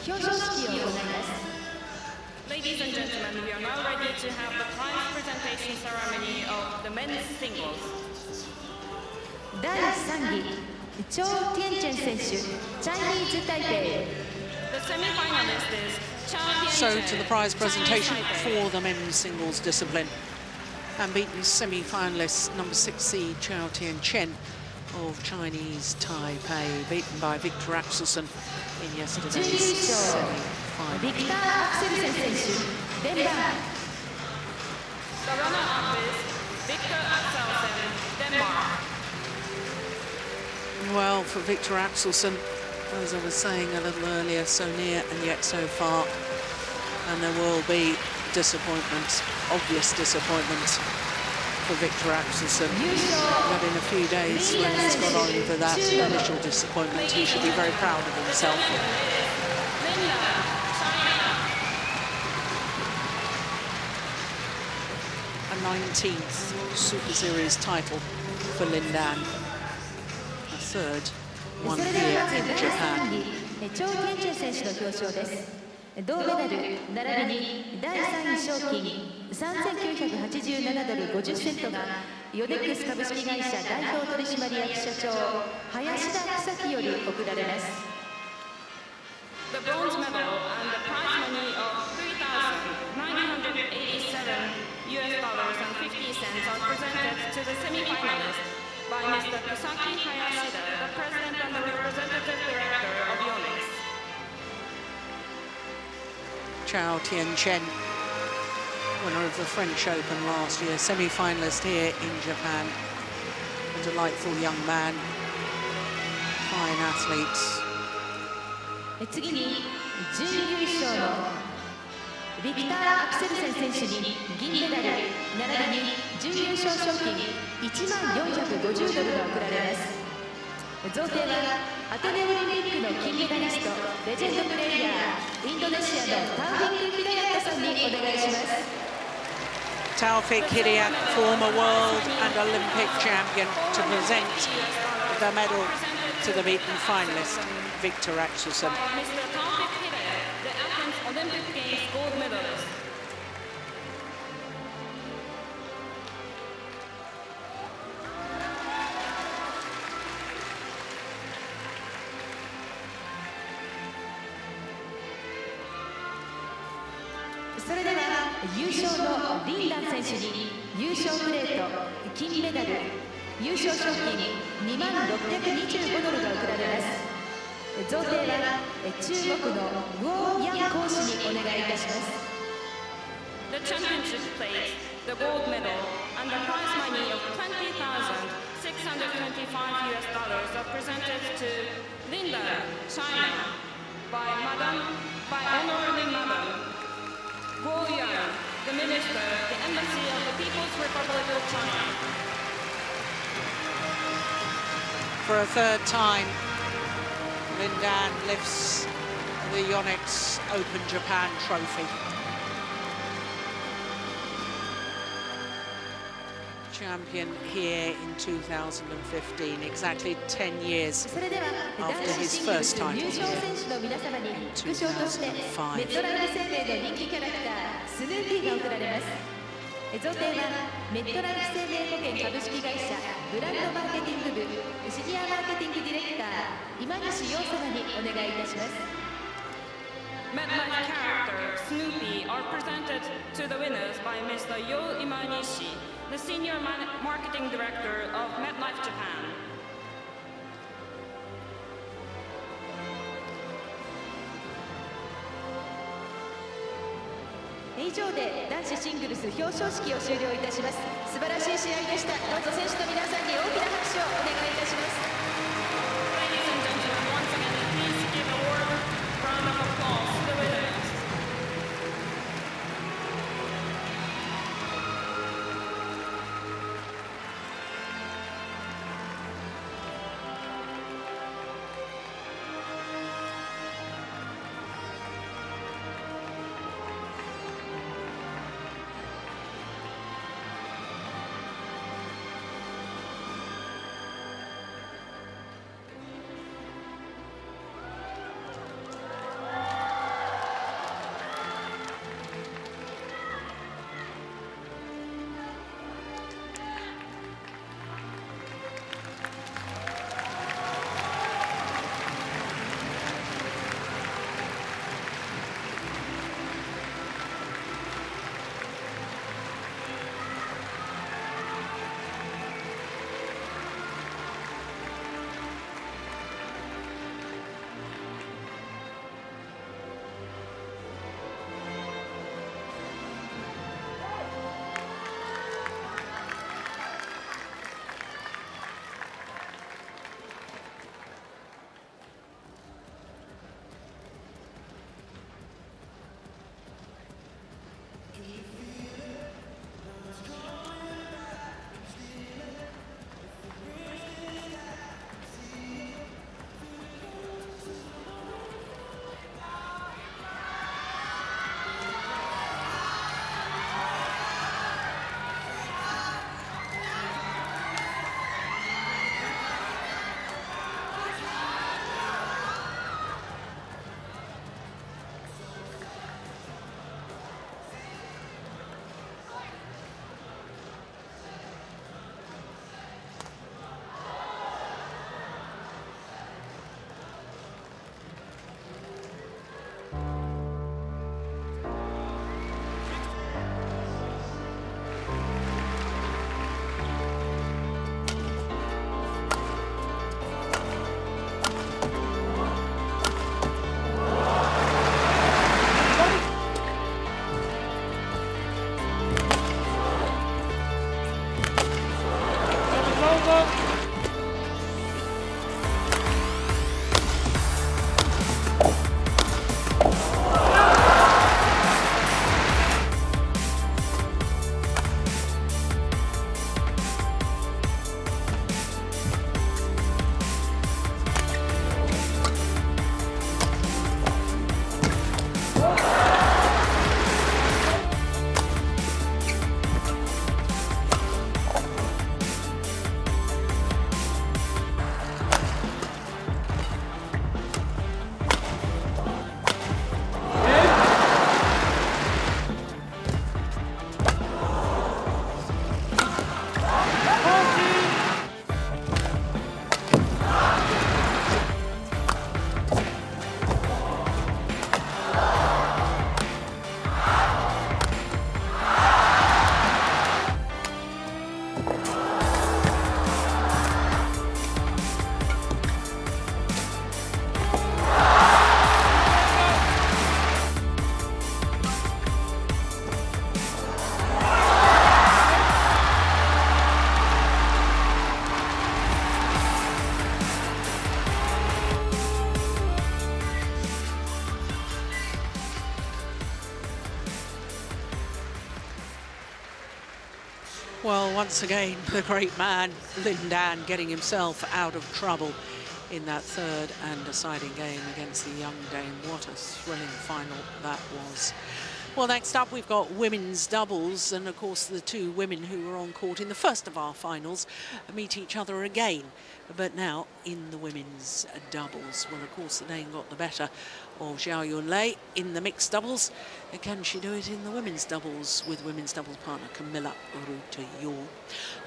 Ladies and gentlemen, we are now ready to have the prize presentation ceremony of the men's singles. 第3位、チョウ・ティエンチェン選手、チャイニーズ・タイペイ。 The semi-finalist is Zhao. So to the prize presentation for the men's singles discipline. And beaten semi-finalist number 6 seed Zhao Qianxin of Chinese Taipei, beaten by Victor Axelsen in yesterday's semi-final. Victor Axelsen選手、デンマーク。 The runner-up is Victor Axelsen, Denmark. Well, for Victor Axelsen, as I was saying a little earlier, so near and yet so far. And there will be disappointment, obvious disappointment for Victor Axelsen. But in a few days, when he's got over that initial disappointment, he should be very proud of himself. A 19th Super Series title for Lindan. A third one here in Japan. チョウ・ティエンチェン選手の表彰です。銅メダル並びに第3位賞金$3,98750セントがヨネックス株式会社代表取締役社長林田草木より贈られます。 The bronze medal and the prize money of $3,987.50 are presented to the semi-finalists by Mr. Kusaki Hayashida, the president and the representative director of Yonex. Zhao Qianxin, winner of the French Open last year, semi-finalist here in Japan. A delightful young man, fine athlete. 次に準優勝のビクター・アクセルセン選手に銀メダル並びに準優勝賞金$1450が贈られます。贈呈はアテネオリンピックの金メダリストレジェンドプレイヤーインドネシアのタウフィック・ヒダヤットさんにお願いします。 Taufik Hidayat, former world and Olympic champion, to present the medal to the beaten finalist, Victor Axelsen. Mr. Taufik Hidayat, the Athens Olympic Games gold medalist. So それでは優勝のリンダン選手に優勝プレート、金メダル、優勝賞金$2625が贈られます。贈呈は中国のウォー・ヤン講師にお願いいたします。 The championship plate, the gold medal, and the prize money of $20,625 are presented to Linda, China, by Honorary Madam Guo Yan, the Minister, the Embassy of the People's Republic of China. For a third time, Lindan lifts the Yonex Open Japan trophy. Champion here in 2015, exactly 10 years after his first title here in 2005. 贈呈はメットライフ生命保険株式会社ブランドマーケティング部シニアマーケティングディレクター今西洋様にお願いいたします。 MetLife character Snoopy are presented to the winners by Mr. Yo Imanishi, the Senior Marketing Director of MetLife Japan. 以上で男子シングルス表彰式を終了いたします。素晴らしい試合でした。どうぞ選手の皆さんに大きな拍手をお願いいたします。 Ladies and gentlemen, once again, please give a warm round of applause to the winners. Well, once again, the great man, Lin Dan, getting himself out of trouble in that third and deciding game against the young Dane. What a thrilling final that was. Well, next up, we've got women's doubles. And, of course, the two women who were on court in the first of our finals meet each other again. But now in the women's doubles. Well, of course, the Dane got the better of Zhao Yunlei in the mixed doubles. Can she do it in the women's doubles with women's doubles partner Kamilla Rytter?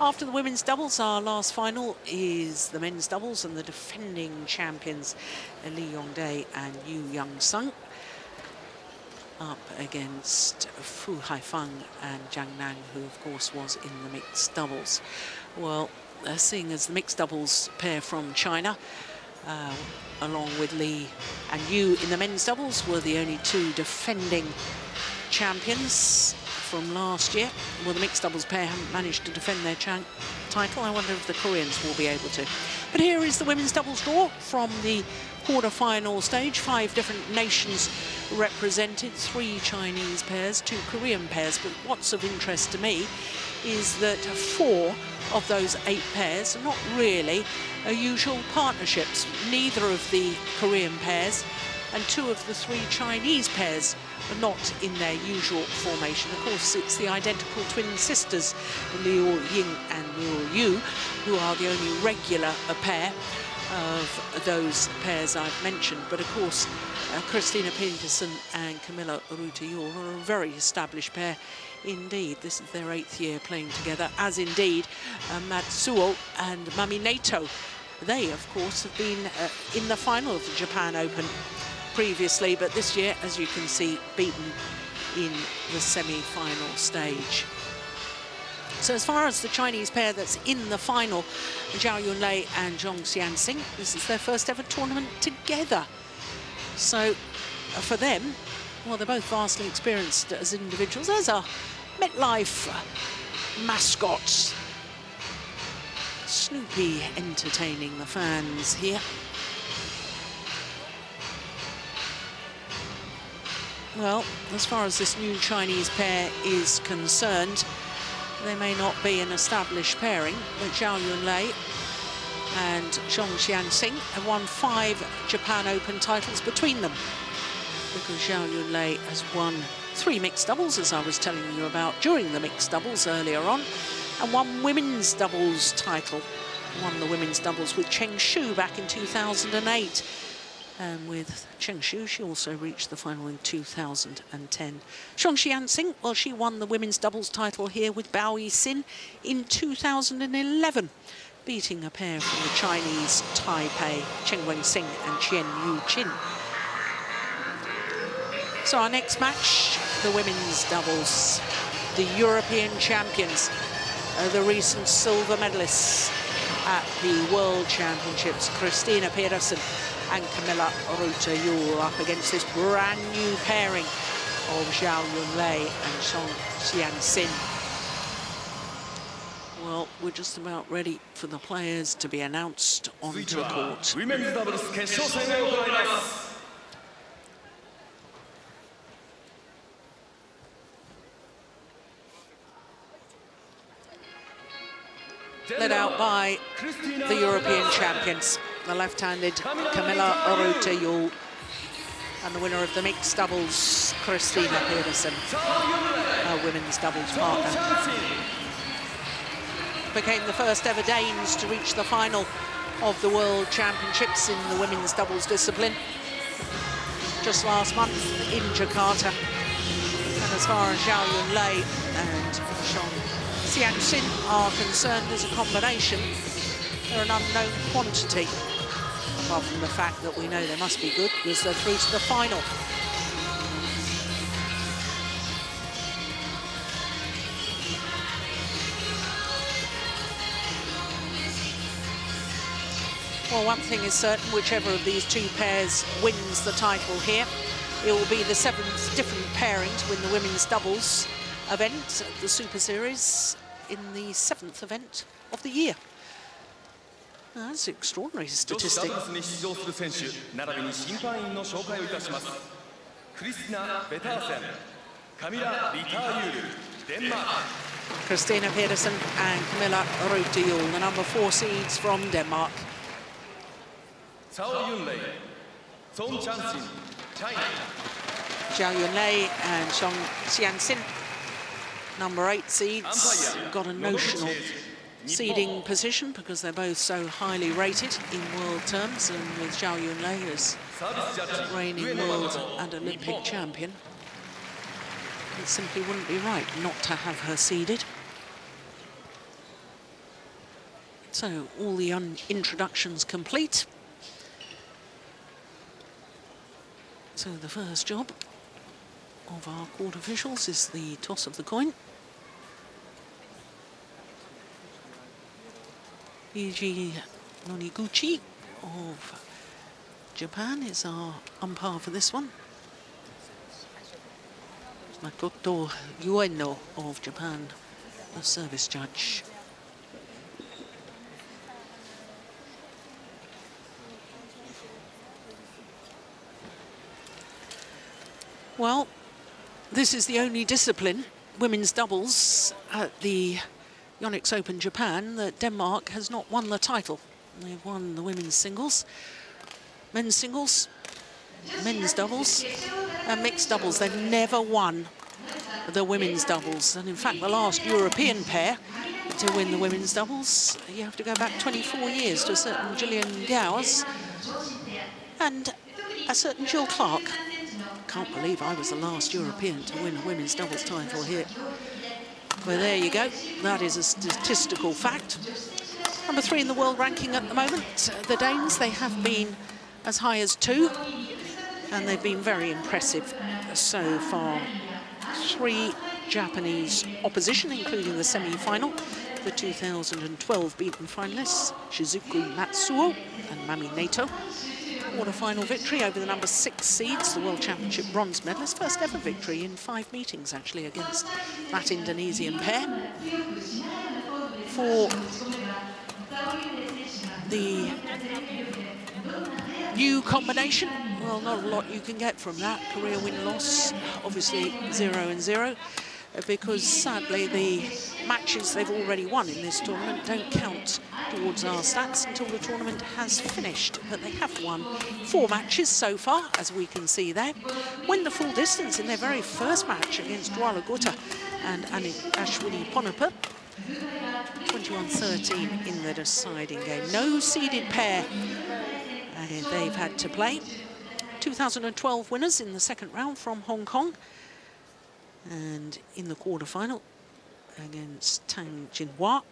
After the women's doubles, our last final is the men's doubles, and the defending champions Li Yongdae and Qianxin up against Fu Haifeng and Zhang Nan, who of course was in the mixed doubles. Well, seeing as the mixed doubles pair from China, along with Li and Yu in the men's doubles, were the only two defending champions from last year. Well, the mixed doubles pair haven't managed to defend their title. I wonder if the Koreans will be able to. But here is the women's doubles draw from the quarter-final stage. 5 different nations represented, 3 Chinese pairs, 2 Korean pairs. But what's of interest to me is that 4 of those 8 pairs are not really usual partnerships. Neither of the Korean pairs and 2 of the 3 Chinese pairs are not in their usual formation. Of course, it's the identical twin sisters, Liu Ying and Liu Yu, who are the only regular pair of those pairs I've mentioned. But of course, Christinna Pedersen and Kamilla Rytter are a very established pair indeed. This is their 8th year playing together, as indeed Matsuo and Mami Nato. They, of course, have been in the final of the Japan Open previously, but this year, as you can see, beaten in the semi-final stage. So as far as the Chinese pair that's in the final, Zhao Yunlei and Zhong Qianxin, this is their first ever tournament together. So for them, well, they're both vastly experienced as individuals. There's our MetLife mascots. Snoopy entertaining the fans here. Well, as far as this new Chinese pair is concerned, they may not be an established pairing, but Zhao Yunlei and Zhong Qianxin have won 5 Japan Open titles between them, because Zhao Yunlei has won 3 mixed doubles, as I was telling you about during the mixed doubles earlier on, and 1 women's doubles title. Won the women's doubles with Qianxin back in 2008. And with Qianxin, she also reached the final in 2010. Zhong Qianxin, well, she won the women's doubles title here with Pedersen in 2011, beating a pair from the Chinese Taipei, Chen Wenxing and Chen Yuqin. So our next match, the women's doubles, the European champions, the recent silver medalists at the World Championships, Christinna Pedersen and Kamilla Rytter up against this brand new pairing of Zhao Yunlei and Zhong Qianxin. Well, we're just about ready for the players to be announced onto the court. Led out by the European champions, the left-handed Kamilla Rytter and the winner of the mixed doubles, Christinna Pedersen, her women's doubles partner. Became the first ever Danes to reach the final of the World Championships in the women's doubles discipline just last month in Jakarta. And as far as Zhao Yunlei and Zhong Qianxin are concerned as a combination, they're an unknown quantity, apart from the fact that we know they must be good because they're through to the final. Well, one thing is certain, whichever of these 2 pairs wins the title here, it will be the 7th different pairing to win the women's doubles event at the Super Series in the 7th event of the year. That's an extraordinary statistic. Christinna Pedersen, Kamilla Rytter, Denmark. Christinna Pedersen and Kamilla Rytter, the number 4 seeds from Denmark. Zhao Yunlei, Qianxin, China. Zhao Yunlei and Zhong Qianxin, number 8 seeds, got a notional seeding position because they're both so highly rated in world terms, and with Zhao Yunlei as reigning world and Olympic champion, it simply wouldn't be right not to have her seeded. So all the introductions complete. So the first job of our court officials is the toss of the coin. Eiji Noniguchi of Japan is our umpire for this one. Makoto Ueno of Japan, the service judge. Well, this is the only discipline, women's doubles, at the Yonex Open Japan, that Denmark has not won the title. They've won the women's singles, men's singles, men's doubles, and mixed doubles. They've never won the women's doubles. And in fact, the last European pair to win the women's doubles, you have to go back 24 years to a certain Gillian Gowers and a certain Jill Clark. Can't believe I was the last European to win a women's doubles title here. Well, there you go. That is a statistical fact. Number 3 in the world ranking at the moment. The Danes, they have been as high as 2, and they've been very impressive so far. 3 Japanese opposition, including the semi-final. The 2012 beaten finalists, Shizuku Matsuo and Mami Nato. Quarter-final victory over the number 6 seeds, the World Championship bronze medalist. First ever victory in 5 meetings, actually, against that Indonesian pair. For the new combination, well, not a lot you can get from that. Career win-loss, obviously 0-0, because sadly the matches they've already won in this tournament don't count towards our stats until the tournament has finished. But they have won 4 matches so far, as we can see there. Win the full distance in their very first match against Dwala Gutta and Ashwini Ponapur. 21-13 in the deciding game. No seeded pair they've had to play. 2012 winners in the second round from Hong Kong. And in the quarterfinal against Tang Jinhua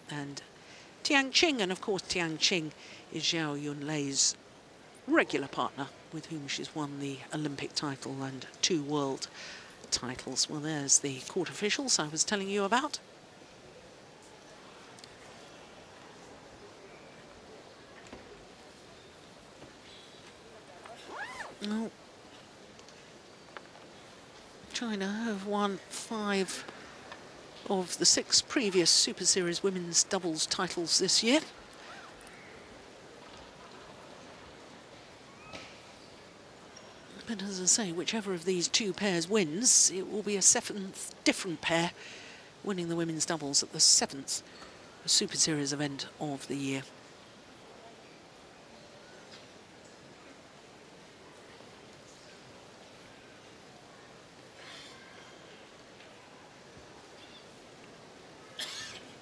and Qianxin. And of course, Qianxin is Zhao Yunlei's regular partner, with whom she's won the Olympic title and 2 world titles. Well, there's the court officials I was telling you about. Well, China have won 5 of the 6 previous Super Series women's doubles titles this year. But as I say, whichever of these 2 pairs wins, it will be a 7th different pair winning the women's doubles at the 7th Super Series event of the year.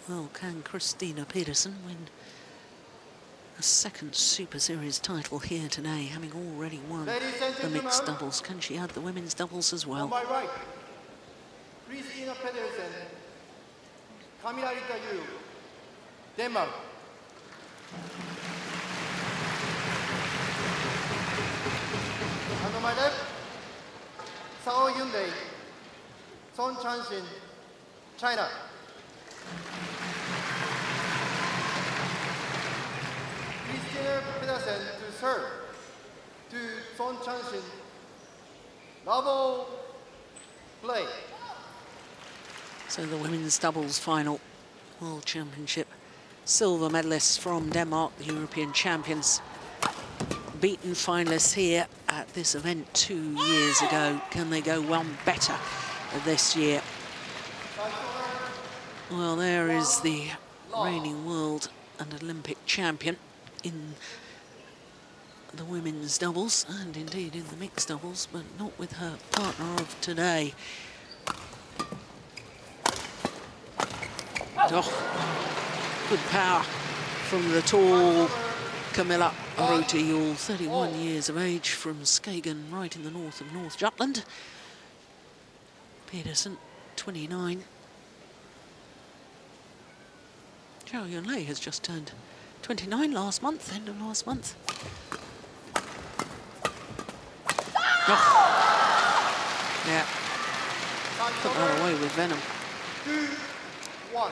Well, can Christinna Pedersen win a 2nd Super Series title here today, having already won the mixed doubles? Can she add the women's doubles as well? On my right, Christinna Pedersen, Kamilla, Denmark. And on my left, Zhao Yunlei, Qianxin, China. Christinna Pedersen to serve to Qianxin. Double play. So the women's doubles final, World Championship silver medalists from Denmark, the European champions, beaten finalists here at this event 2 years ago. Can they go one better this year? Well, there is the reigning world and Olympic champion in the women's doubles and indeed in the mixed doubles, but not with her partner of today. Oh, good power from the tall Kamilla Rytter, 31 years of age, from Skagen, right in the north of North Jutland. Pedersen, 29. Zhao Yunlei has just turned 29 last month, end of last month. Oh. Yeah, put that away with venom. 2-1.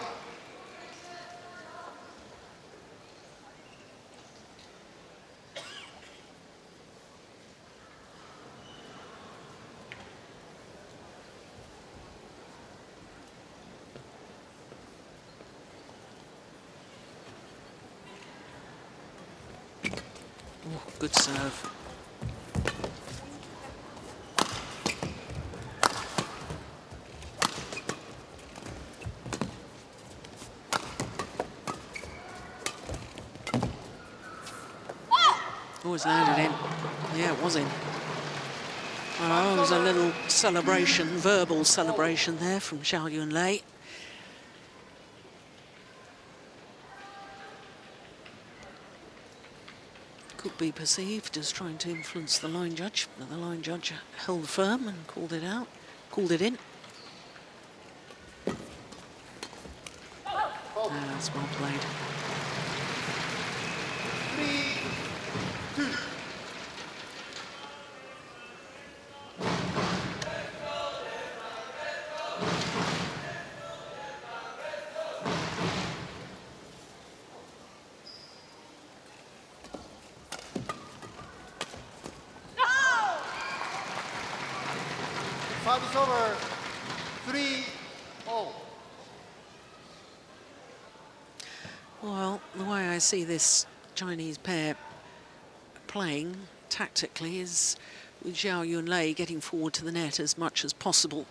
Oh, good serve. Always landed in. Yeah, it was in. Oh, it was a little celebration, verbal celebration there from Zhao Yunlei. Could be perceived as trying to influence the line judge, but the line judge held firm and called it out, called it in. That's well played. 3-2. Service over. 3-0. Well, the way I see this Chinese pair playing tactically is with Zhao Yunlei getting forward to the net as much as possible.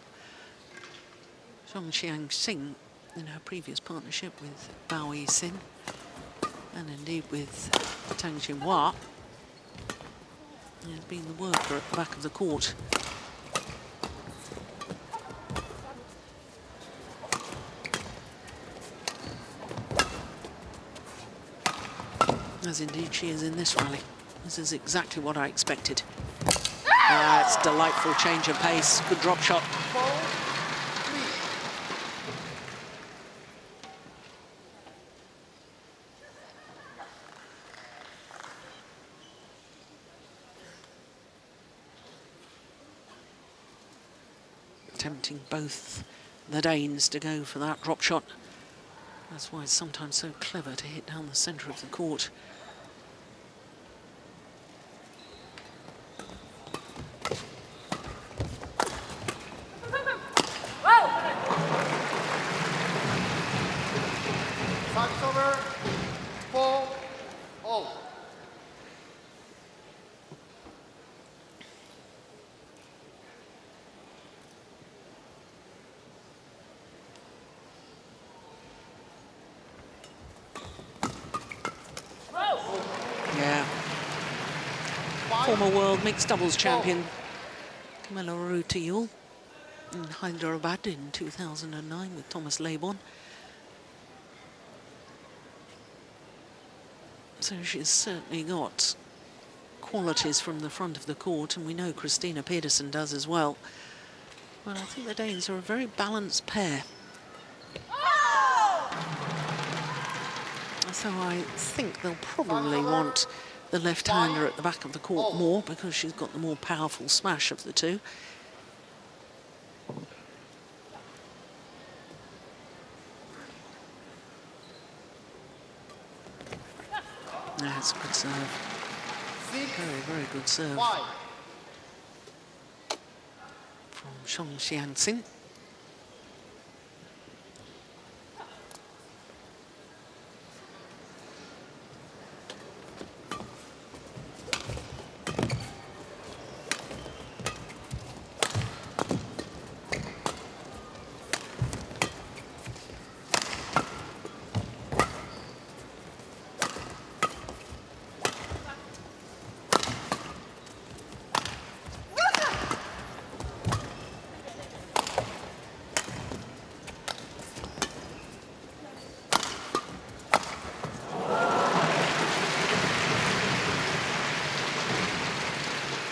Zhong Qianxin, in her previous partnership with Pedersen and indeed with Tang Jinhua, has been the worker at the back of the court. As indeed she is in this rally. This is exactly what I expected. It's a delightful change of pace. Good drop shot. 4-3. Tempting both the Danes to go for that drop shot. That's why it's sometimes so clever to hit down the centre of the court. Service over. 4-0. Yeah. Former world mixed doubles champion Kamilla Rytter in Hyderabad in 2009 with Thomas Lebon. So she's certainly got qualities from the front of the court, and we know Christinna Pedersen does as well. But I think the Danes are a very balanced pair. So I think they'll probably want the left-hander at the back of the court more because she's got the more powerful smash of the two. That's a good serve. Very, very good serve from Zhong Qianxin.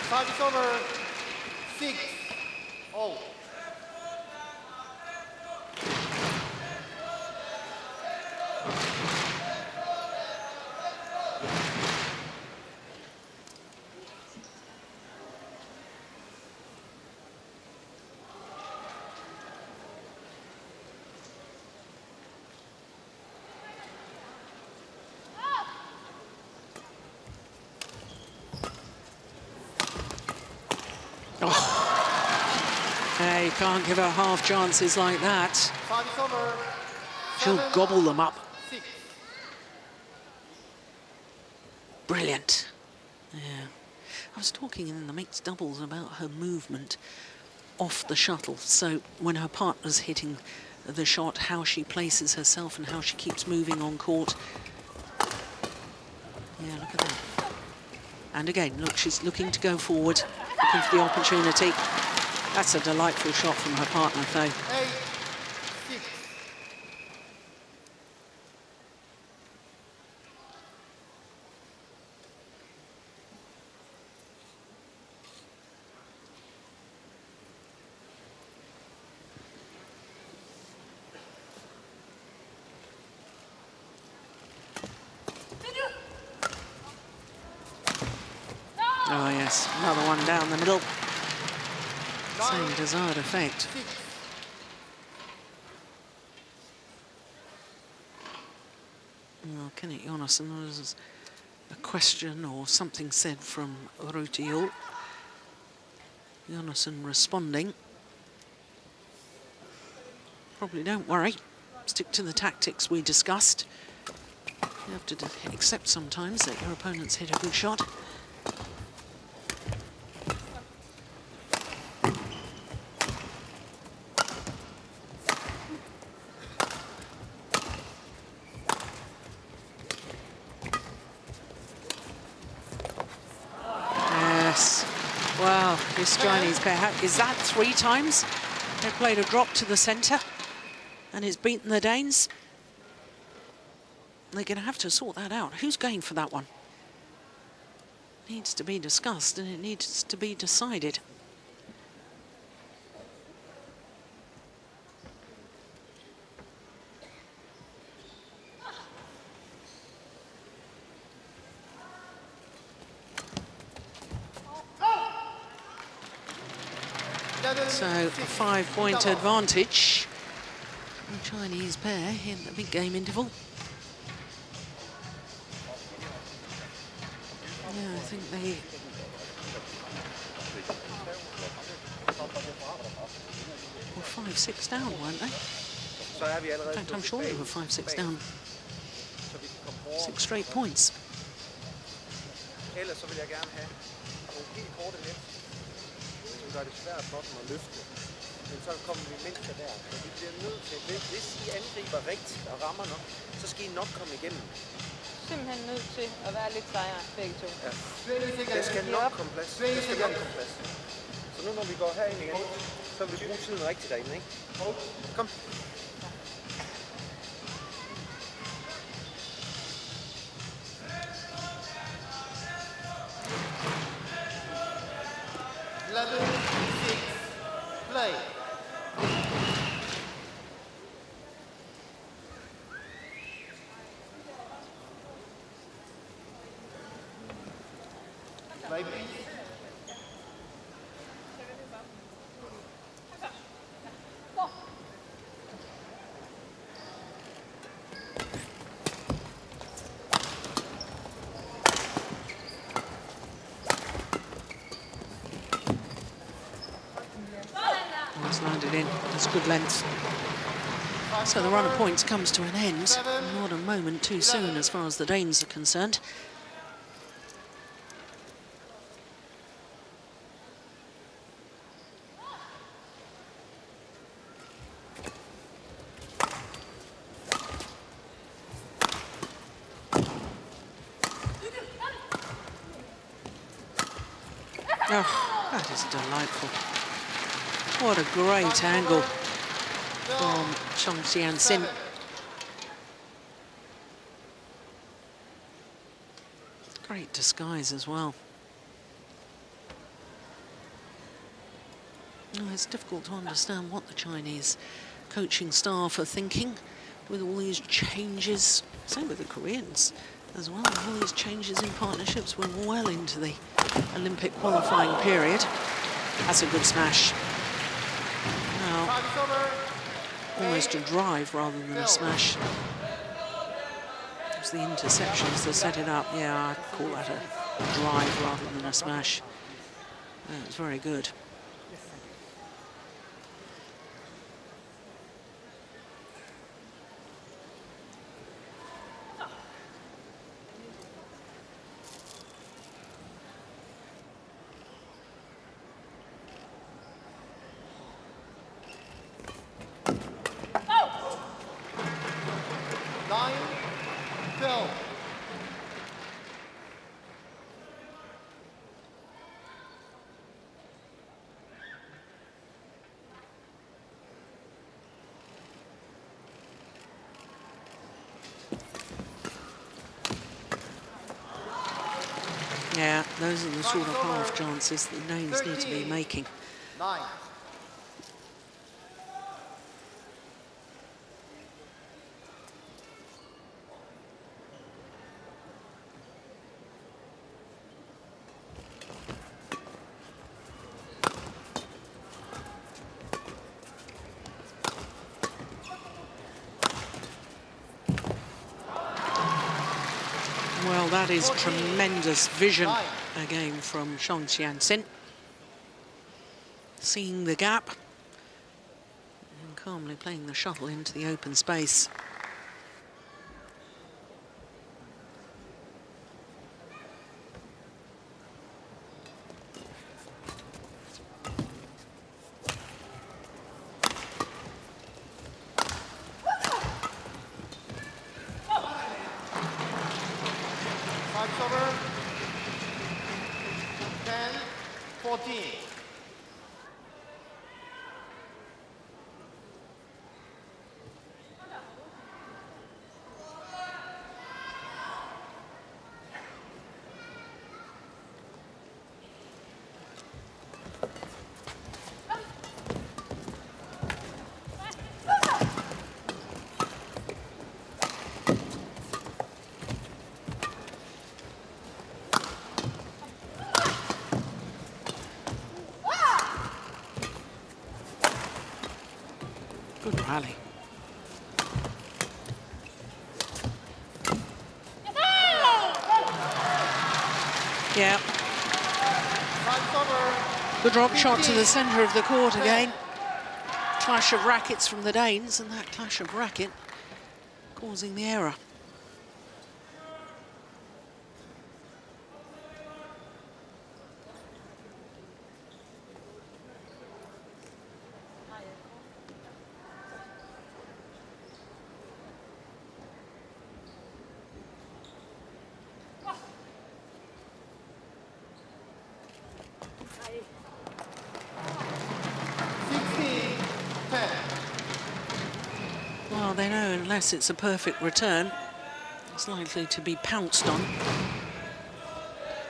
Service over. 6. Oh. You can't give her half chances like that. Service over. She'll 7, gobble them up. 6. Brilliant. Yeah. I was talking in the mixed doubles about her movement off the shuttle. So when her partner's hitting the shot, how she places herself and how she keeps moving on court. Yeah, look at that. And again, look, she's looking to go forward, looking for the opportunity. That's a delightful shot from her partner, though. 8, 6. Oh, yes, another one down the middle. 9, Same desired effect. 6. Well, Kenneth Jonassen, there was a question or something said from Rytter. Jonassen responding. Probably don't worry. Stick to the tactics we discussed. You have to accept sometimes that your opponents hit a good shot. Wow, this Chinese pair, is that 3 times? They played a drop to the centre and it's beaten the Danes. They're going to have to sort that out. Who's going for that one? Needs to be discussed and it needs to be decided. So a 5-point advantage. The Chinese pair in the big game interval. Yeah, I think they... were 5-6 down, weren't they? In fact, I'm sure they were 5-6 down. 6 straight points. Gør det svært for dem at løfte. Men så kommer vi mindst der. Så vi bliver nødt til, hvis I angriber rigtigt og rammer nok, så skal I nok komme igennem. Simpelthen nødt til at være lidt sejere begge to. Ja. Det skal nok komme plads. Det skal nok komme plads. Så nu når vi går herind igen, så vil vi bruge tiden rigtigt derinde, ikke? Kom. 11, 6, play. Play, please. Landed in, that's good length. So the run of points comes to an end. Not a moment too soon as far as the Danes are concerned. Oh, that is delightful. What a great angle from Qianxin. Great disguise as well. Oh, it's difficult to understand what the Chinese coaching staff are thinking with all these changes. Same with the Koreans as well. All these changes in partnerships. We're well into the Olympic qualifying period. That's a good smash. Now, almost a drive rather than a smash. It's the interceptions that set it up. Yeah, I'd call that a drive rather than a smash. It's very good. Yeah, those are the sort of half chances that Danes need to be making. 9. Well, that is tremendous vision again from Qianxin. Seeing the gap and calmly playing the shuttle into the open space. Over. 10, 14. Good rally. Yeah. The drop shot to the centre of the court again. Clash of rackets from the Danes, and that clash of racket causing the error. Well, they know unless it's a perfect return, it's likely to be pounced on.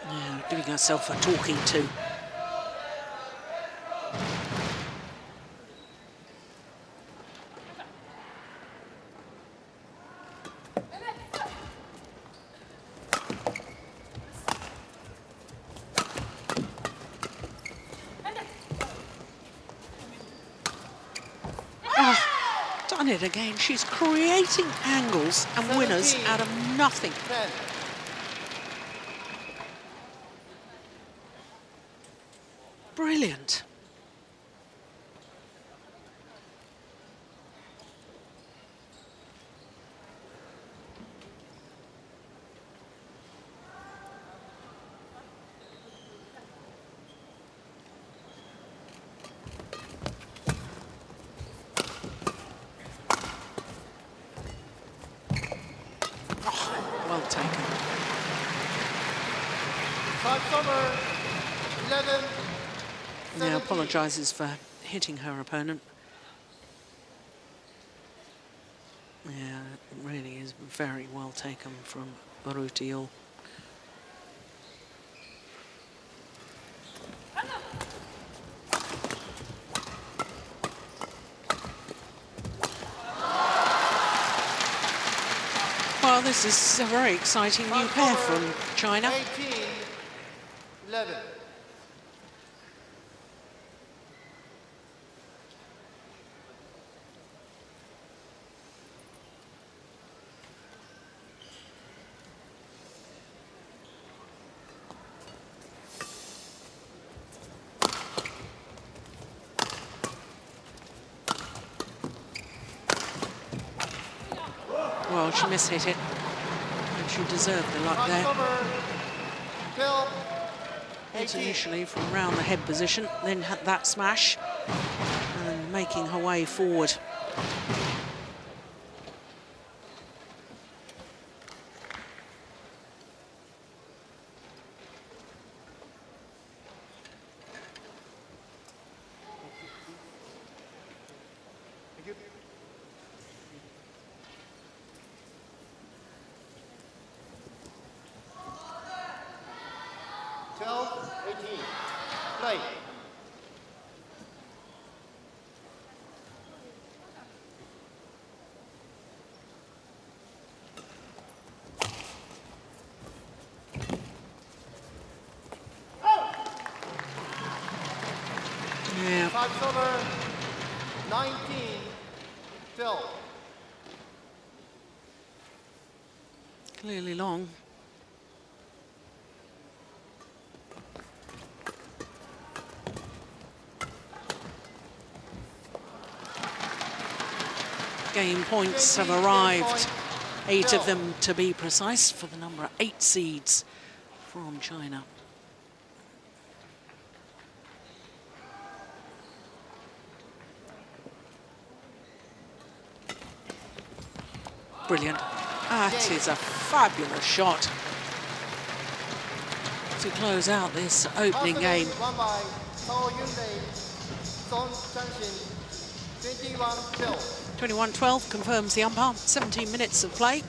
Yeah, giving herself a talking to. It again. She's creating angles and winners out of nothing. 10. Brilliant. Well taken. Over. 11. Yeah, apologises for hitting her opponent. Yeah, it really is very well taken from Rytter. this is a very exciting new pair from China. 18-11. Well, she mishit it. And she deserved the luck there. Hit initially from around the head position, then had that smash, and making her way forward. Play. Yeah. 5-over, 19-12. Clearly long. Game points have arrived, 8 of them to be precise, for the number 8 seeds from China. Brilliant. That is a fabulous shot to close out this opening game. Won by Yunlei, Qianxin, 21-12. 21-12 confirms the umpire. 17 minutes of play.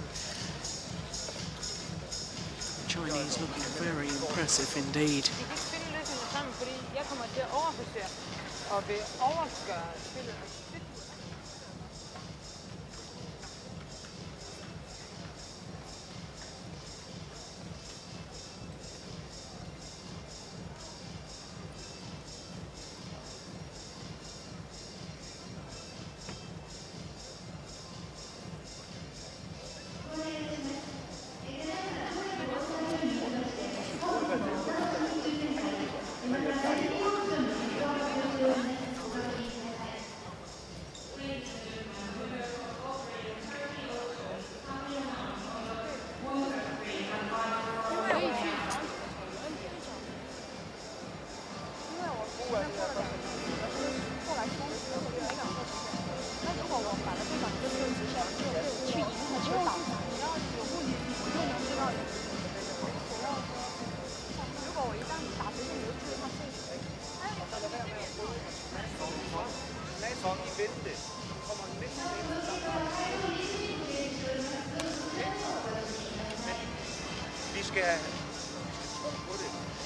Chinese looking very impressive indeed. De kan ikke spille løsninger sammen, fordi jeg kommer til at overfokusere og vil overgøre spillet.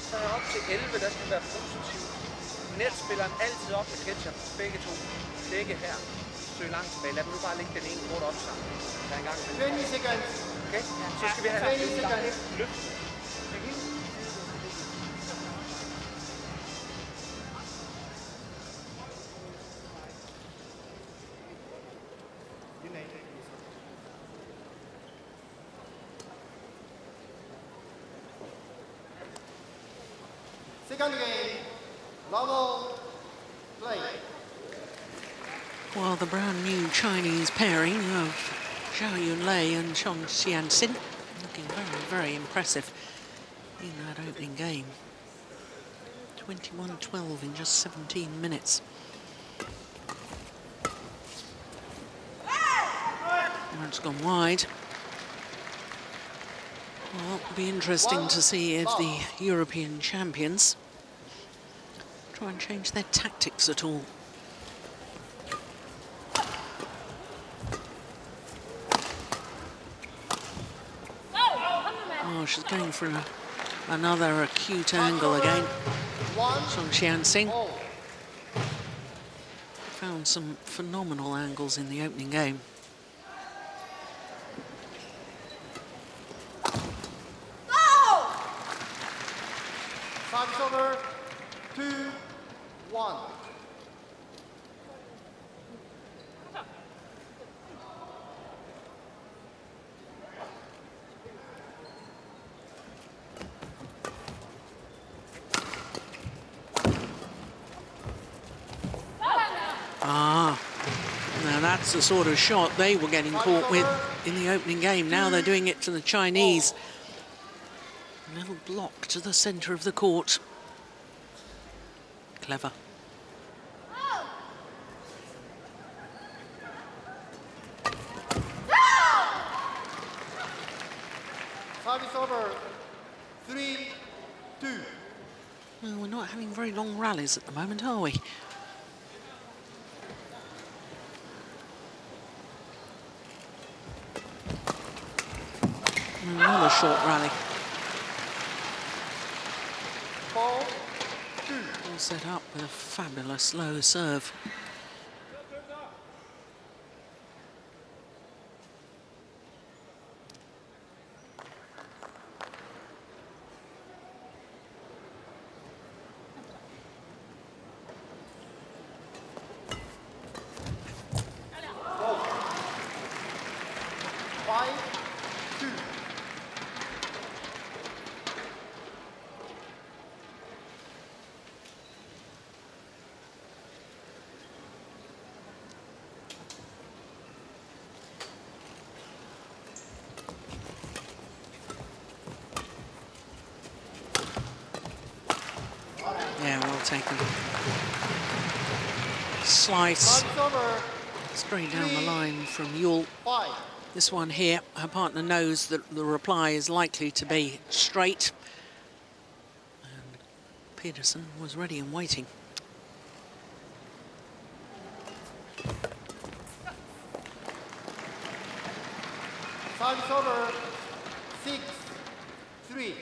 Så op til 11, der skal være positivt. Netspilleren altid op med ketchup. Begge to. Begge her. Søg langt tilbage. Lad dem nu bare lægge den ene kort op sammen. Der er en gang. 20 seconds. Okay? Så skal vi have 20 seconds. løft. Second game, level play. Well, the brand new Chinese pairing of Zhao Yunlei and Qianxin looking very, very impressive in that opening game. 21-12 in just 17 minutes. It's gone wide. Well, it'll be interesting to see if the European champions try and change their tactics at all. Oh, she's going for another acute angle again. Qianxin found some phenomenal angles in the opening game. 1. Now that's the sort of shot they were getting caught with in the opening game. Now they're doing it to the Chinese. A little block to the centre of the court. Clever. Service over. 3-2. Well, we're not having very long rallies at the moment, are we? Another short rally. 4-2. All set up with a fabulous low serve. Yeah, well taken. Slice straight down the line from Juhl. This one here, her partner knows that the reply is likely to be straight. And Pedersen was ready and waiting. Service over. 6-3.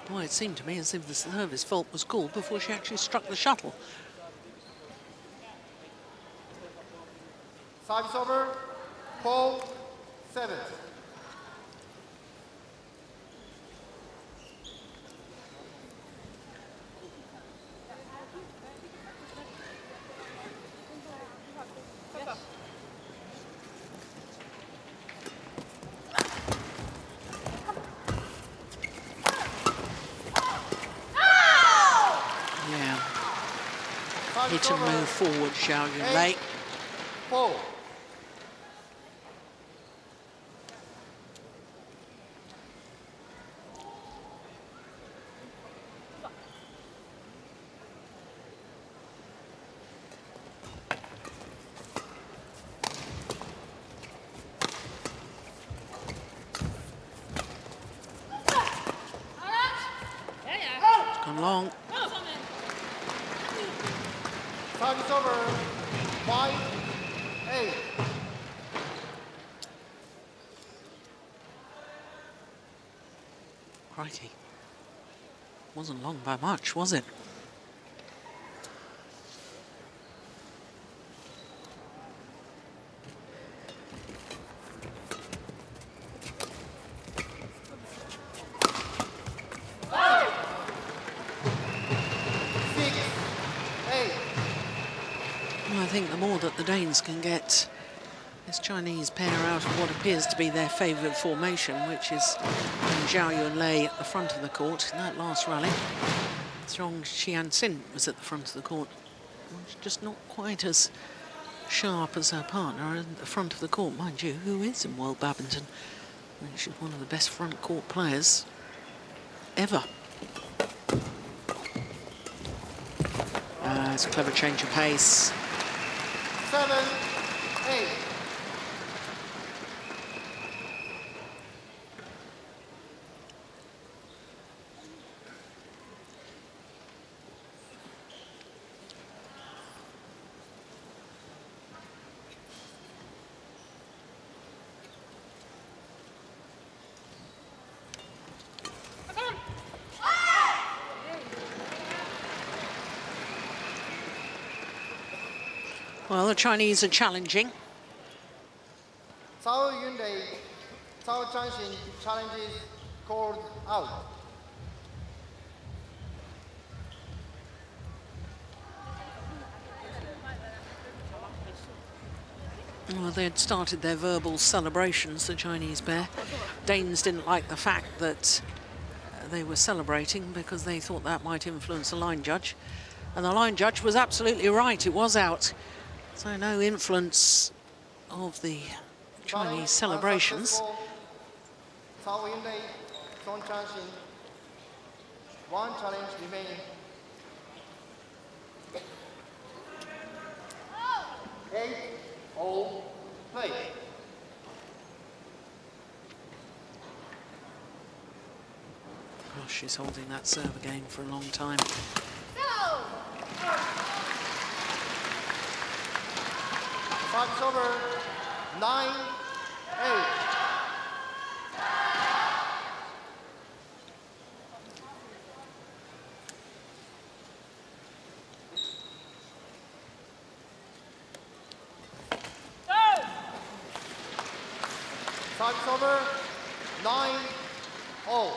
Well, it seemed to me as if the service fault was called before she actually struck the shuttle. Service over. 4-7. Hit and move forward, Zhao Yunlei. 4. Come along. Service over. 5-8. Crikey. Wasn't long by much, was it? I think the more that the Danes can get this Chinese pair out of what appears to be their favoured formation, which is Zhao Yunlei at the front of the court in that last rally. Zhong Qianxin was at the front of the court. She's just not quite as sharp as her partner at the front of the court, mind you, who is in World Badminton. I think she's one of the best front court players ever. It's a clever change of pace. 7-8. Well, the Chinese are challenging. Zhao Yunlei, Zhao Qianxin challenges called out. Well, they had started their verbal celebrations, the Chinese pair. Danes didn't like the fact that they were celebrating because they thought that might influence the line judge. And the line judge was absolutely right, it was out. So no influence of the Chinese celebrations. Zhao Yunlei, Zhong Qianxin. One challenge remaining. 8-0 play. Gosh, she's holding that serve again for a long time. Five over 9-8. Five over 9-0.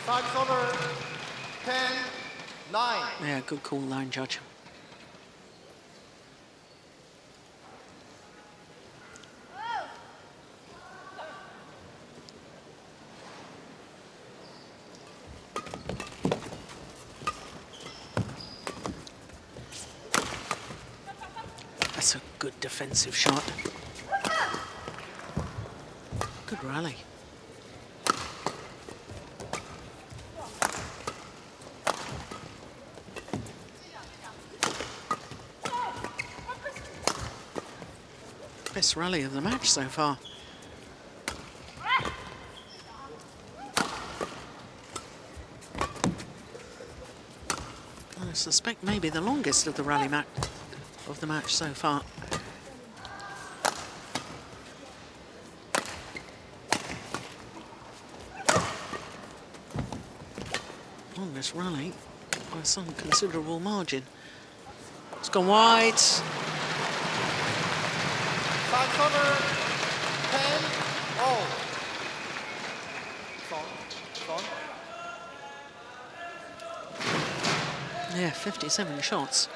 Five over 10-9. Yeah, good call, line judge. That's a good defensive shot. Good rally. Best rally of the match so far. I suspect maybe the longest of the rally match so far. Longest rally by some considerable margin. It's gone wide. Five over 10-0. Zhong. Yeah, 57 shots.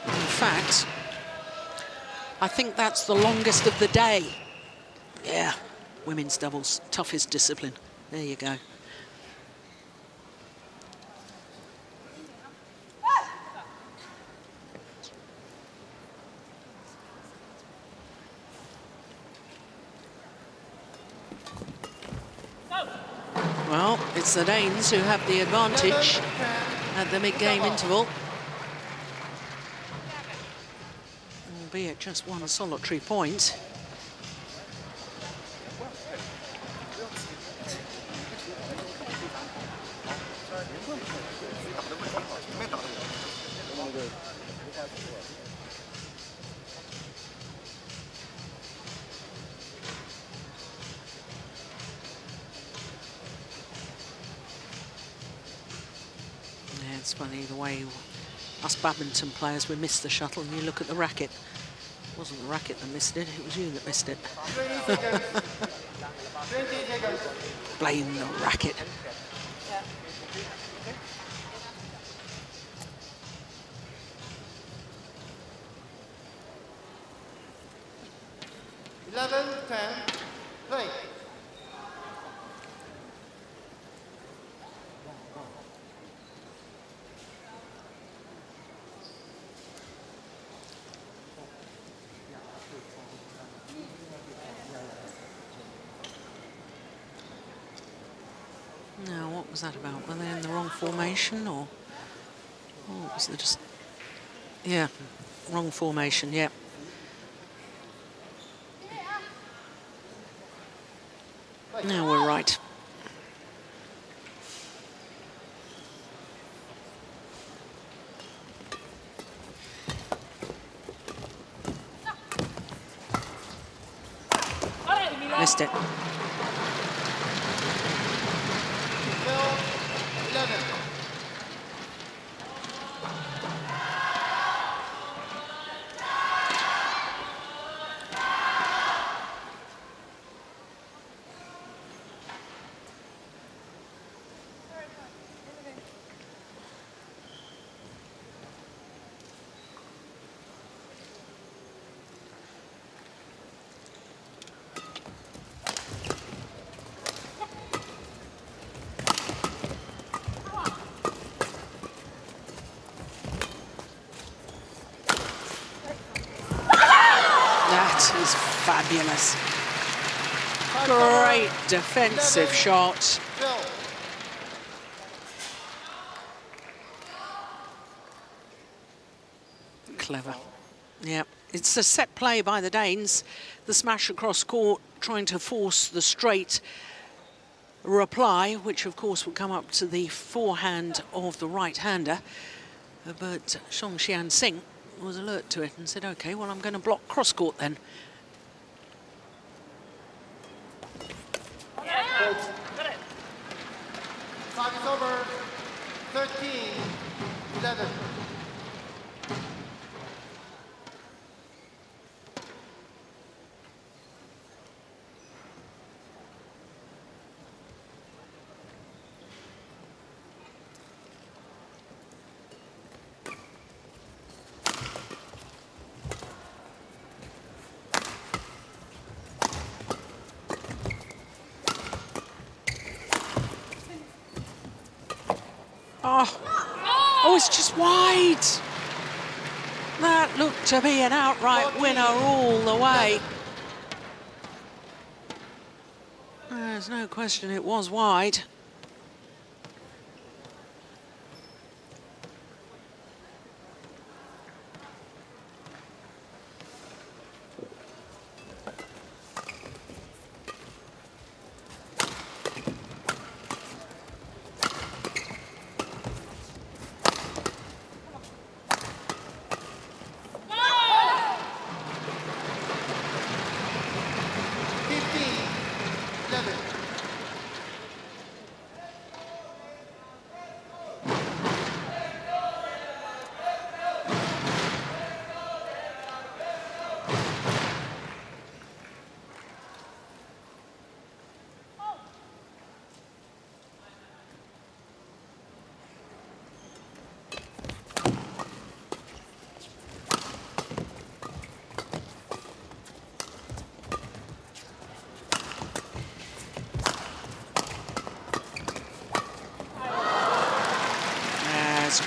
In fact, I think that's the longest of the day. Yeah, women's doubles, toughest discipline. There you go. Well, it's the Danes who have the advantage at the mid-game interval. Albeit just one solitary point. It's funny the way us badminton players, we miss the shuttle and you look at the racket. It wasn't the racket that missed it, it was you that missed it. 20 seconds. 20 seconds. Blame the racket. Yeah. 11-10, play. Now, what was that about? Were they in the wrong formation or was it just... Yeah, wrong formation, yeah. Now we're right. missed it. 12-11. That is fabulous. Great defensive shot. 12. Clever. Yeah, it's a set play by the Danes. The smash across court, trying to force the straight reply, which of course will come up to the forehand of the right-hander. But Qianxin was alert to it and said, okay, well, I'm going to block cross court then. Time is over. 13-11. Oh, it's just wide. That looked to be an outright winner all the way. There's no question it was wide.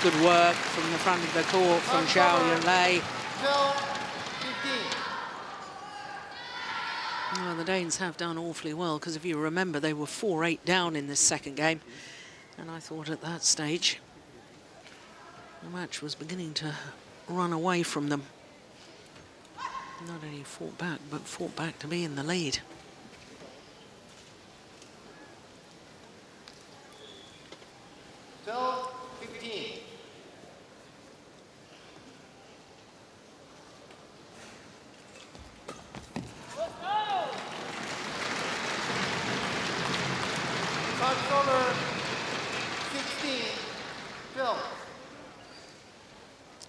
Good work from the front of the court from Zhao Yunlei. 12-15. Well, the Danes have done awfully well, because if you remember, they were 4-8 down in this second game. And I thought at that stage, the match was beginning to run away from them. Not only fought back, but fought back to be in the lead.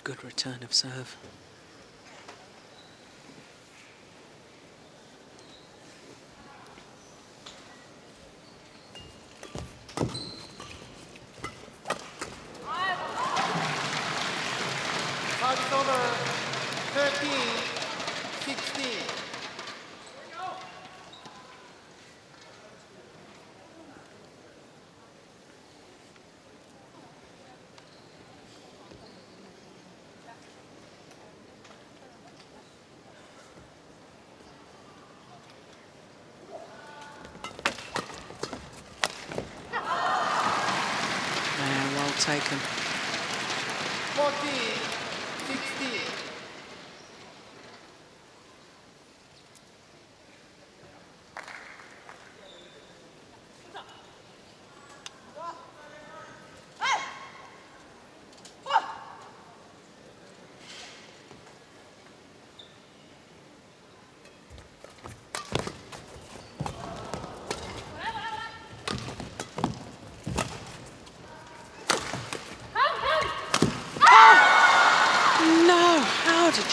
Good return of serve. Time is over. 13-16. Taken. 14-16.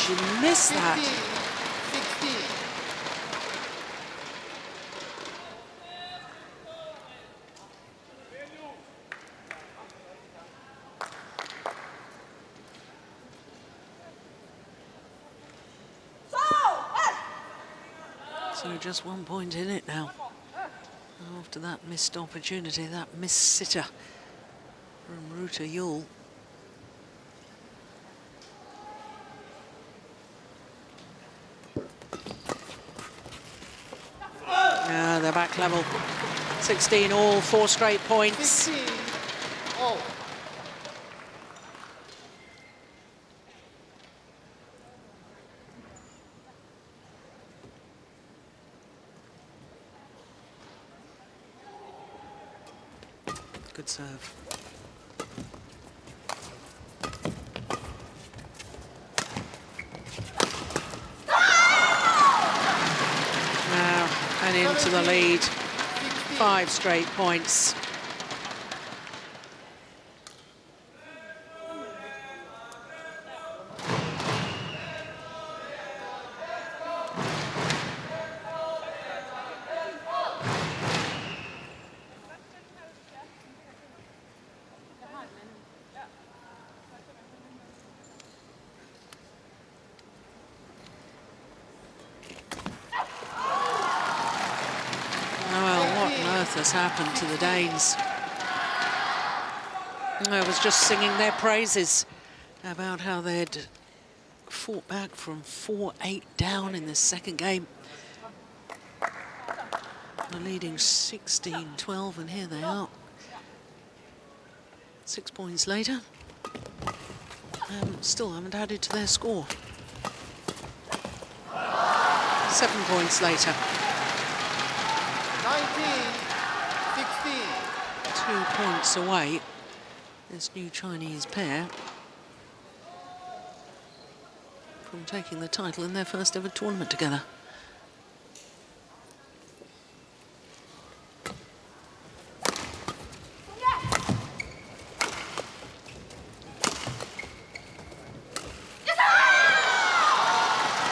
She missed that. 16. So just 1 point in it now. After that missed opportunity, that missed sitter from Rytter Juhl. They're back level. 16 all, 4 straight points. 16 all. Good serve. Now, and into the lead. 5 straight points. Has happened to the Danes. I was just singing their praises about how they'd fought back from 4-8 down in this second game. They're leading 16-12, and here they are. 6 points later. Still haven't added to their score. 7 points later. 2 points away, this new Chinese pair, from taking the title in their first ever tournament together.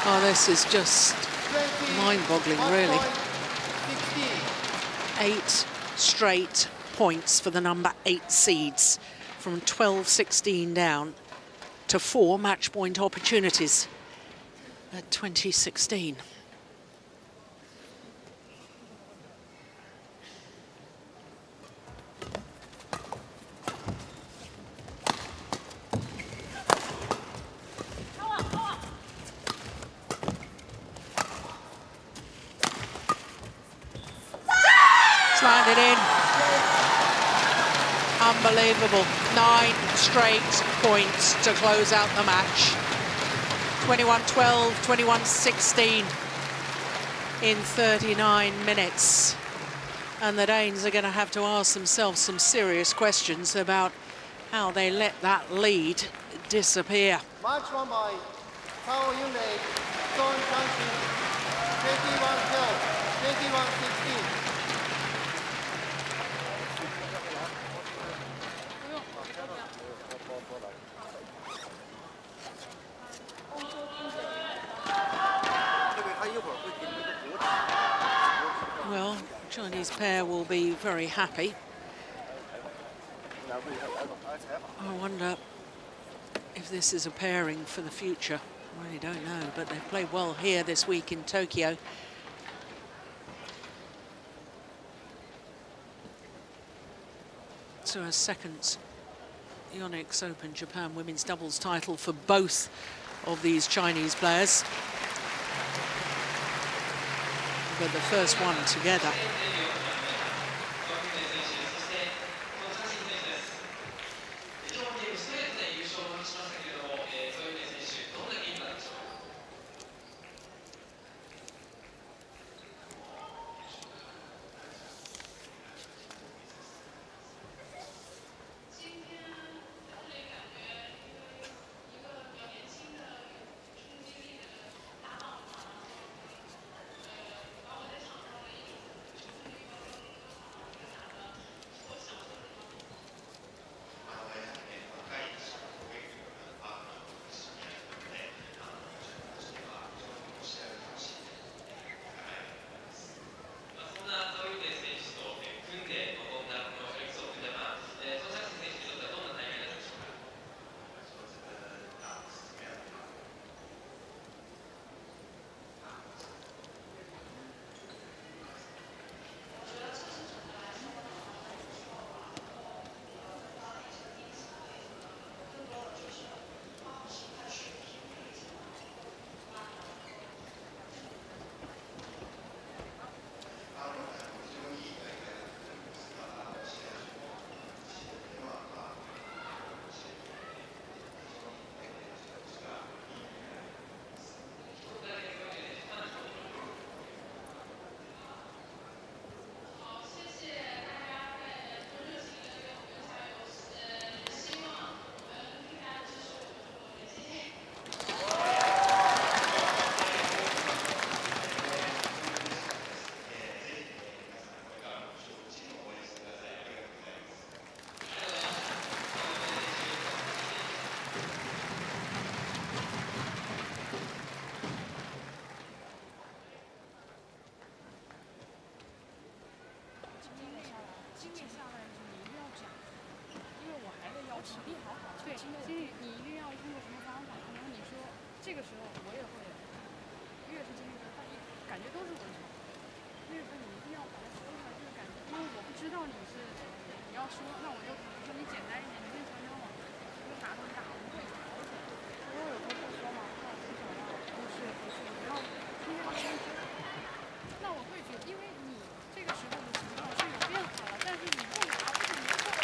Oh, this is just mind-boggling, really. 8 straight points for the number 8 seeds, from 12-16 down to 4 match point opportunities at 2016. It's landed in. Unbelievable. 9 straight points to close out the match. 21-12, 21-16 in 39 minutes. And the Danes are going to have to ask themselves some serious questions about how they let that lead disappear. Match won by Zhao Yunlei, Zhong Qianxin, 21-12, 21-16. Well, Chinese pair will be very happy. I wonder if this is a pairing for the future. I really don't know, but they've played well here this week in Tokyo. So a second Yonex Open Japan women's doubles title for both of these Chinese players. But the first one together. 经验下来的时候，你一定要讲，因为我还会要求。对，其实你一定要通过什么方法？可能你说这个时候我也会，越是经历的，他一感觉都是文场，那个时候你一定要把它说出来，这个感觉，因为我不知道你是你要说，那我就比如说你简单一点，你跟常常往就拿东西打，我不会调整。如果有时候不说嘛，那我就想到不是，然后听这个声音，那我会觉得，因为你这个时候的情况是有变化了，但是你不拿，或者你不做。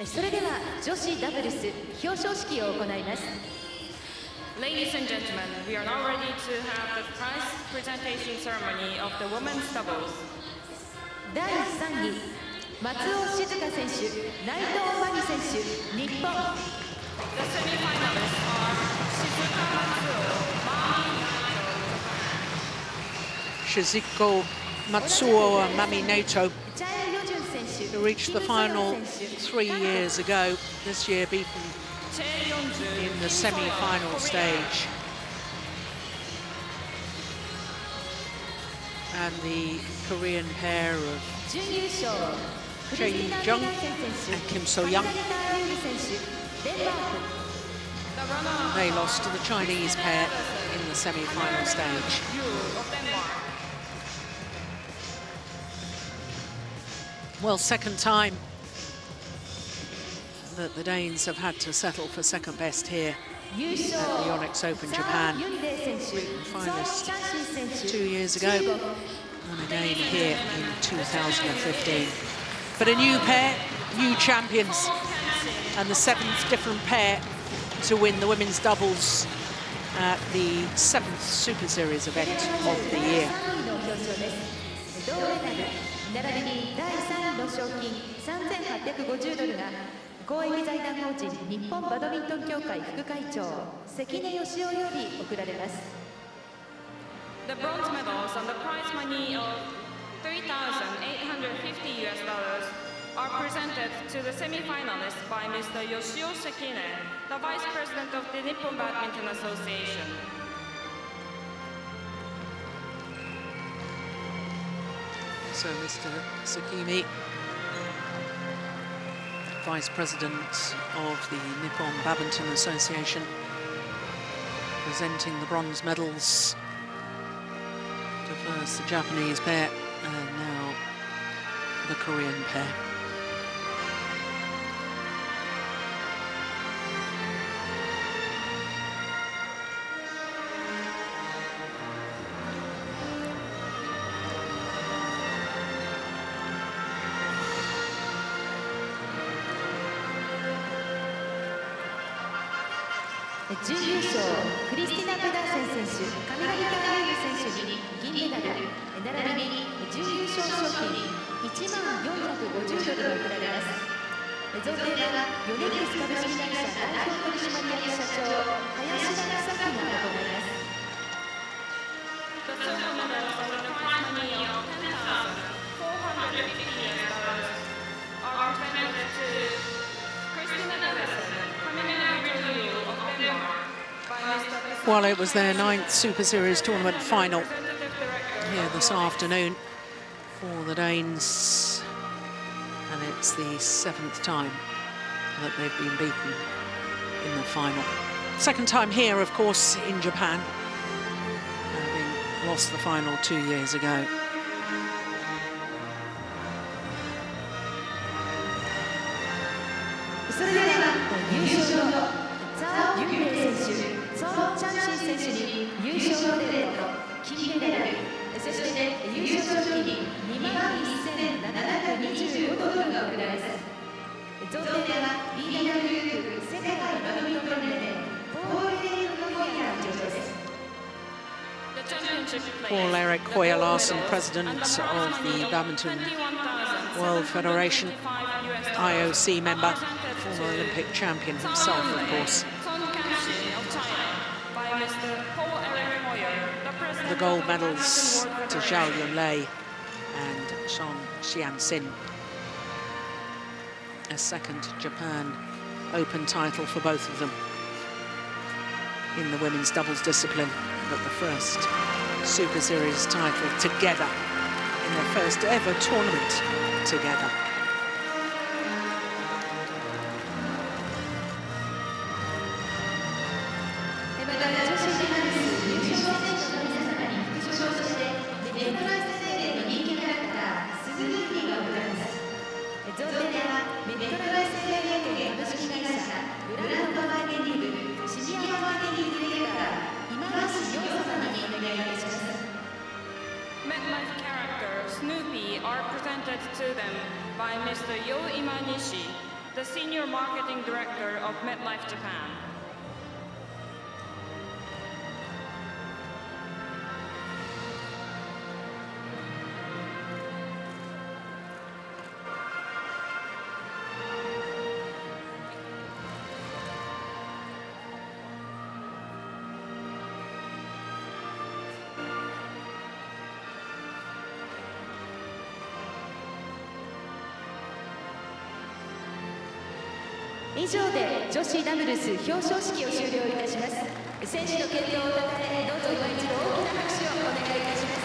それでは女子ダブルス表彰式を行います。 Ladies and gentlemen, we are now ready to have the prize presentation ceremony of the women's doubles. 第3位、松尾静香選手、内藤真理選手、日本。 The semi-finalists are Shizuka Matsuo, Mami Shizuko Matsuo and Mami Nato, チャイ・ヨジュン選手、 who reached the final 3 years ago, this year beaten in the semi-final stage. And the Korean pair of 準優勝、 Zhong and Kim So-young, デンマーク。 they lost to the Chinese pair in the semi-final stage. Juhl of Denmark. Well, second time that the Danes have had to settle for second best here at the Yonex Open Japan. Finalist 2 years ago, and again here in 2015. But a new pair, new champions, and the 7th different pair to win the women's doubles at the 7th Super Series event of the year. 並びに第3位の賞金$3,850が公益財団法人日本バドミントン協会副会長関根義雄より贈られます。 The bronze medals and the prize money of $3,850 are presented to the semi-finalists by Mr. Yoshio Sekine, the Vice President of the Nippon Badminton Association. So Mr. Sakimi, Vice President of the Nippon Badminton Association, presenting the bronze medals to first the Japanese pair and now the Korean pair. Christinna 準優勝、クリスティナ・ペダーセン選手、カミラ・リターユー選手に銀メダル、並びに準優勝賞金$1450が贈られます。贈呈はヨネックス株式会社代表取締役社長、林田正樹が行います。 The silver medals and the prize money of $10,450 are presented to Christinna Pedersen, Kamilla of Denmark, by Mr. Well, it was their 9th Super Series tournament final here this afternoon for the Danes, and it's the 7th time that they've been beaten in the final. Second time here, of course, in Japan, having lost the final 2 years ago. Yunlei 選手、Qianxin 選手に優勝のレート、金メダル、そして優勝賞金贈呈は BWF 世界バドミントン連盟ポール・エリック・ホイヤーの上です。 Paul Eric Hoyer Larsen, president of the Badminton World Federation, IOC member, former Olympic champion himself, of course. The gold medals to Zhao Yunlei and Qianxin. A second Japan Open title for both of them in the women's doubles discipline, but the first Super Series title together in their first ever tournament together. MetLife character Snoopy are presented to them by Mr. Yonex, the Senior Marketing Director of MetLife Japan.以上で女子ダブルス表彰式を終了いたします。選手の健闘をたたえ、どうぞ今一度大きな拍手をお願いいたします。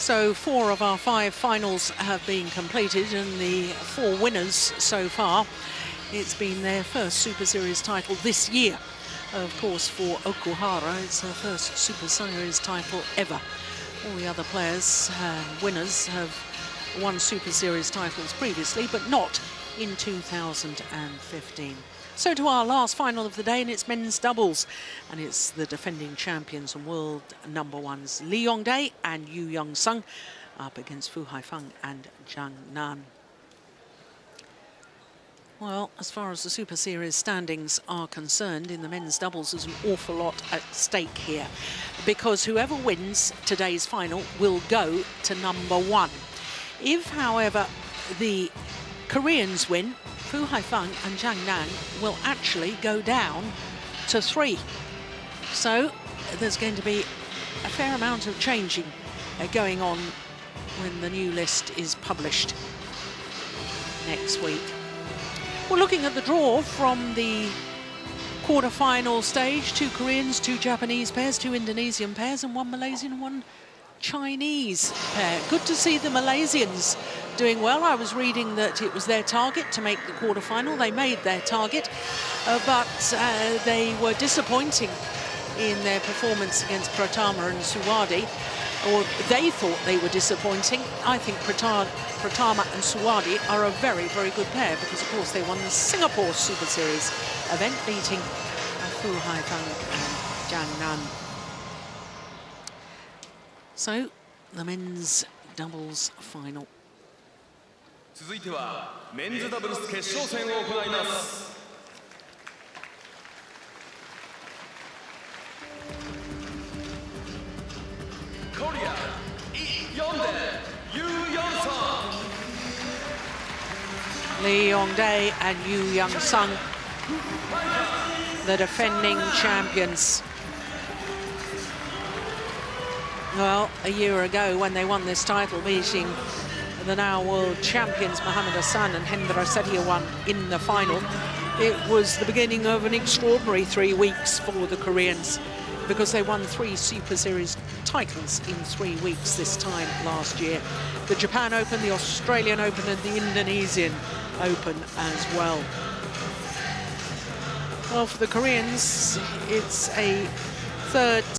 So 4 of our 5 finals have been completed, and the 4 winners so far, it's been their first Super Series title this year. Of course, for Okuhara, it's her first Super Series title ever. All the other players, winners, have won Super Series titles previously, but not in 2015. So to our last final of the day, and it's men's doubles, and it's the defending champions and world #1s Lee Yongdae and Yu Young-sung up against Fu Haifeng and Zhang Nan. Well, as far as the Super Series standings are concerned, in the men's doubles, there's an awful lot at stake here, because whoever wins today's final will go to #1. If, however, the Koreans win, Fu Haifeng and Zhang Nan will actually go down to 3. So there's going to be a fair amount of changing going on when the new list is published next week. Well, looking at the draw from the quarter-final stage, 2 Koreans, 2 Japanese pairs, 2 Indonesian pairs, and 1 Malaysian and 1 Chinese pair. Good to see the Malaysians doing well. I was reading that it was their target to make the quarter-final. They made their target, but they were disappointing in their performance against Pratama and Suwadi, or they thought they were disappointing. I think Pratama and Suwadi are a very, very good pair, because of course they won the Singapore Super Series event, beating Fu Haifeng and Zhang Nan. So the men's doubles final. 続いてはメンズダブルス決勝戦を行います。Korea, Yondae, Yu Young-sung. Lee Yongdae and Yu Young-sung, the defending champions. Well, a year ago when they won this title, beating the now world champions Mohammad Hassan and Hendra Setiawan in the final, it was the beginning of an extraordinary 3 weeks for the Koreans, because they won 3 Super Series titles in 3 weeks this time last year. The Japan Open, the Australian Open and the Indonesian Open as well. Well, for the Koreans, it's a 3rd